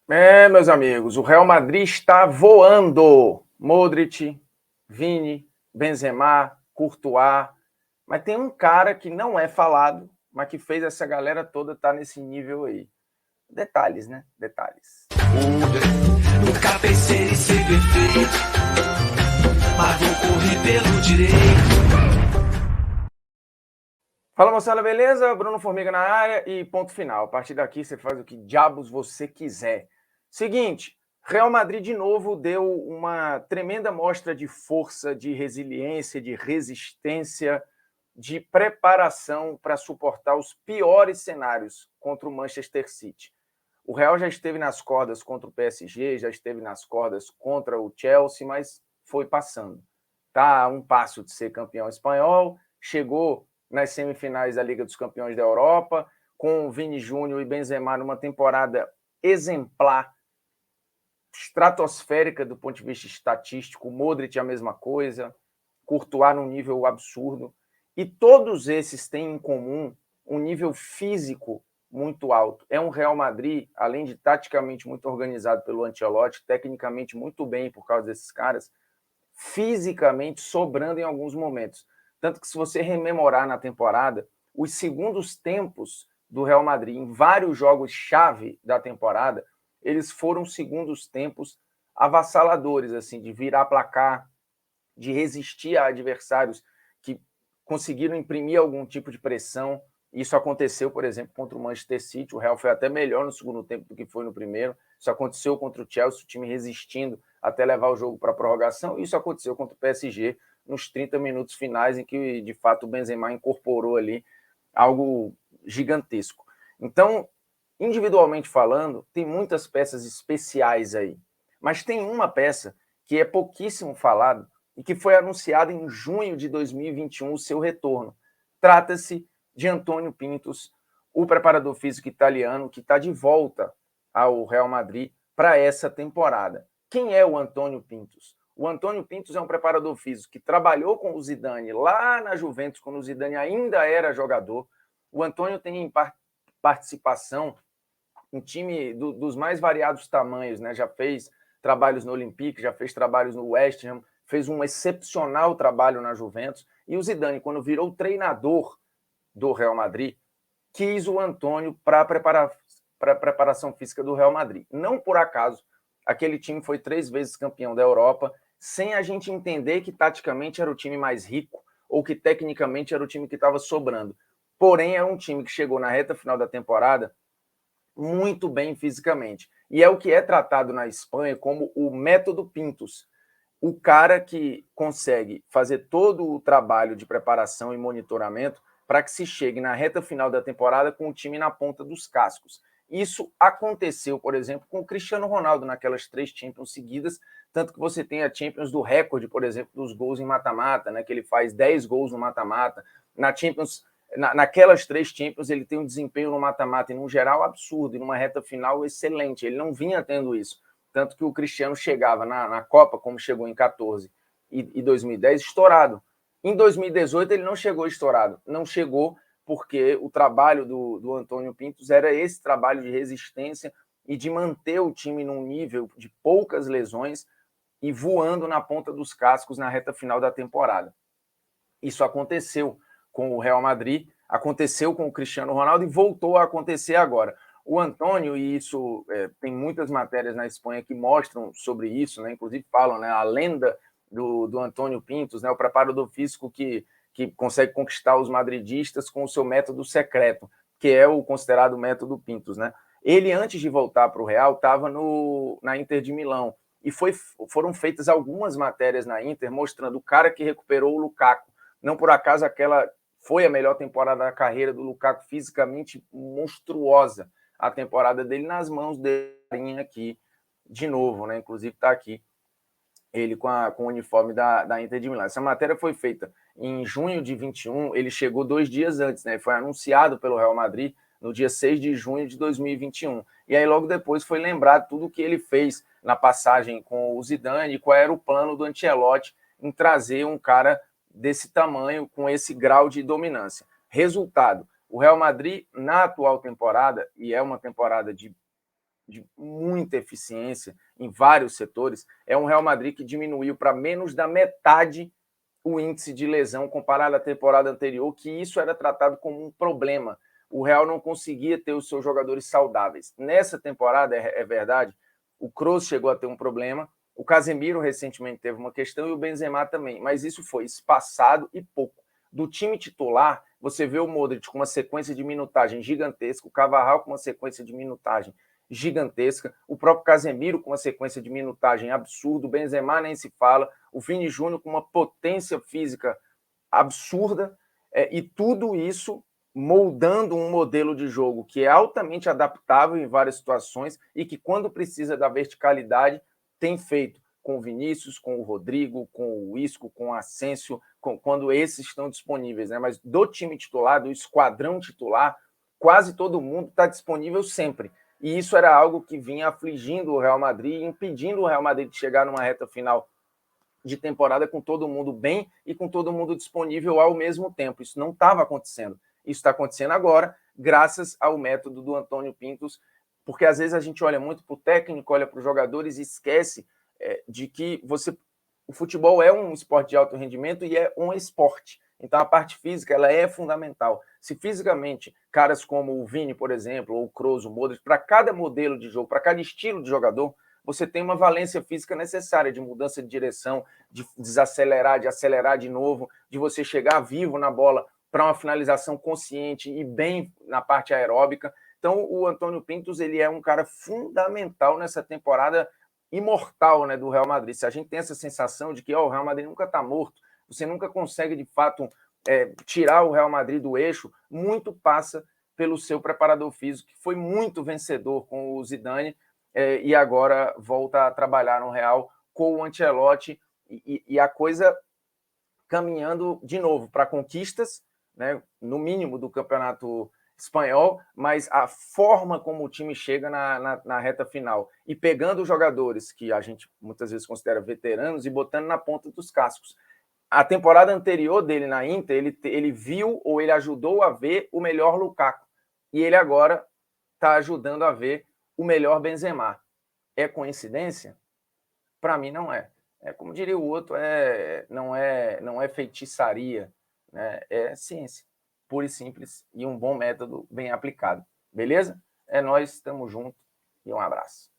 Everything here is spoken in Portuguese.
Meus amigos, o Real Madrid está voando. Modric, Vini, Benzema, Courtois. Mas tem um cara que não é falado, mas que fez essa galera toda estar nesse nível aí. Detalhes, né? Detalhes. Nunca pensei em ser perfeito, mas vou correr pelo direito. Fala, moçada, beleza? Bruno Formiga na área e ponto final. A partir daqui você faz o que diabos você quiser. Seguinte, Real Madrid de novo deu uma tremenda mostra de força, de resiliência, de resistência, de preparação para suportar os piores cenários contra o Manchester City. O Real já esteve nas cordas contra o PSG, já esteve nas cordas contra o Chelsea, mas foi passando. Tá a um passo de ser campeão espanhol, chegou nas semifinais da Liga dos Campeões da Europa, com o Vini Júnior e Benzema numa temporada exemplar, estratosférica do ponto de vista estatístico, Modric a mesma coisa, Courtois num nível absurdo, e todos esses têm em comum um nível físico muito alto. É um Real Madrid, além de taticamente muito organizado pelo Ancelotti, tecnicamente muito bem por causa desses caras, fisicamente sobrando em alguns momentos. Tanto que se você rememorar na temporada, os segundos tempos do Real Madrid em vários jogos-chave da temporada, eles foram segundos tempos avassaladores, assim, de virar placar, de resistir a adversários que conseguiram imprimir algum tipo de pressão. Isso aconteceu, por exemplo, contra o Manchester City. O Real foi até melhor no segundo tempo do que foi no primeiro. Isso aconteceu contra o Chelsea, o time resistindo até levar o jogo para a prorrogação. Isso aconteceu contra o PSG nos 30 minutos finais, em que, de fato, o Benzema incorporou ali algo gigantesco. Então, individualmente falando, tem muitas peças especiais aí. Mas tem uma peça que é pouquíssimo falada e que foi anunciada em junho de 2021 o seu retorno. Trata-se de Antônio Pintus, o preparador físico italiano que está de volta ao Real Madrid para essa temporada. Quem é o Antônio Pintus? O Antônio Pintus é um preparador físico que trabalhou com o Zidane lá na Juventus, quando o Zidane ainda era jogador. O Antônio tem participação em time dos mais variados tamanhos, né? Já fez trabalhos no Olympique, já fez trabalhos no West Ham, fez um excepcional trabalho na Juventus. E o Zidane, quando virou treinador do Real Madrid, quis o Antônio para a preparação física do Real Madrid. Não por acaso, aquele time foi 3 vezes campeão da Europa, sem a gente entender que taticamente era o time mais rico ou que tecnicamente era o time que estava sobrando. Porém, é um time que chegou na reta final da temporada muito bem fisicamente. E é o que é tratado na Espanha como o método Pintus. O cara que consegue fazer todo o trabalho de preparação e monitoramento para que se chegue na reta final da temporada com o time na ponta dos cascos. Isso aconteceu, por exemplo, com o Cristiano Ronaldo naquelas 3 Champions seguidas, tanto que você tem a Champions do recorde, por exemplo, dos gols em mata-mata, né, que ele faz 10 gols no mata-mata. Na Champions, naquelas 3 Champions, ele tem um desempenho no mata-mata, e no geral, absurdo, e numa reta final excelente. Ele não vinha tendo isso. Tanto que o Cristiano chegava na Copa, como chegou em 14 e 2010, estourado. Em 2018 ele não chegou estourado. Não chegou porque o trabalho do Antônio Pintus era esse trabalho de resistência e de manter o time num nível de poucas lesões e voando na ponta dos cascos na reta final da temporada. Isso aconteceu com o Real Madrid, aconteceu com o Cristiano Ronaldo e voltou a acontecer agora. O Antônio, e isso tem muitas matérias na Espanha que mostram sobre isso, né? Inclusive falam, né, a lenda do Antônio Pintus, né, o preparador físico que consegue conquistar os madridistas com o seu método secreto, que é o considerado método Pintus. Né? Ele, antes de voltar para o Real, estava na Inter de Milão, e foram feitas algumas matérias na Inter mostrando o cara que recuperou o Lukaku. Não por acaso aquela foi a melhor temporada da carreira do Lukaku, fisicamente monstruosa a temporada dele, nas mãos dele aqui de novo, né? Inclusive está aqui ele com o uniforme da Inter de Milão. Essa matéria foi feita em junho de 21, ele chegou 2 dias antes, né? Foi anunciado pelo Real Madrid no dia 6 de junho de 2021. E aí logo depois foi lembrado tudo o que ele fez na passagem com o Zidane e qual era o plano do Ancelotti em trazer um cara desse tamanho, com esse grau de dominância. Resultado, o Real Madrid, na atual temporada, e é uma temporada de de muita eficiência em vários setores, é um Real Madrid que diminuiu para menos da metade o índice de lesão comparado à temporada anterior, que isso era tratado como um problema. O Real não conseguia ter os seus jogadores saudáveis. Nessa temporada, é verdade, o Kroos chegou a ter um problema, o Casemiro recentemente teve uma questão e o Benzema também, mas isso foi espaçado e pouco. Do time titular, você vê o Modric com uma sequência de minutagem gigantesca, o Carvajal com uma sequência de minutagem gigantesca, o próprio Casemiro com uma sequência de minutagem absurda, o Benzema nem se fala, o Vini Júnior com uma potência física absurda, e tudo isso moldando um modelo de jogo que é altamente adaptável em várias situações e que, quando precisa da verticalidade, tem feito com o Vinícius, com o Rodrigo, com o Isco, com o Asensio, quando esses estão disponíveis, né? Mas do time titular, do esquadrão titular, quase todo mundo está disponível sempre. E isso era algo que vinha afligindo o Real Madrid, impedindo o Real Madrid de chegar numa reta final de temporada com todo mundo bem e com todo mundo disponível ao mesmo tempo. Isso não estava acontecendo. Isso está acontecendo agora, graças ao método do Antônio Pintus, porque às vezes a gente olha muito para o técnico, olha para os jogadores e esquece de que o futebol é um esporte de alto rendimento e é um esporte. Então a parte física ela é fundamental. Se fisicamente caras como o Vini, por exemplo, ou o Kroos, o Modric, para cada modelo de jogo, para cada estilo de jogador, você tem uma valência física necessária de mudança de direção, de desacelerar, de acelerar de novo, de você chegar vivo na bola para uma finalização consciente e bem na parte aeróbica. Então, o Antônio Pintus ele é um cara fundamental nessa temporada imortal, né, do Real Madrid. Se a gente tem essa sensação de que o Real Madrid nunca está morto, você nunca consegue, de fato, tirar o Real Madrid do eixo, muito passa pelo seu preparador físico, que foi muito vencedor com o Zidane, e agora volta a trabalhar no Real com o Ancelotti, e a coisa caminhando de novo para conquistas, né, no mínimo do campeonato espanhol, mas a forma como o time chega na reta final e pegando os jogadores que a gente muitas vezes considera veteranos e botando na ponta dos cascos. A temporada anterior dele na Inter, ele viu ou ele ajudou a ver o melhor Lukaku, e ele agora está ajudando a ver o melhor Benzema. É coincidência? Para mim não é. Como diria o outro, não é feitiçaria, né? É ciência, pura e simples, e um bom método bem aplicado. Beleza? É nóis, estamos juntos e um abraço.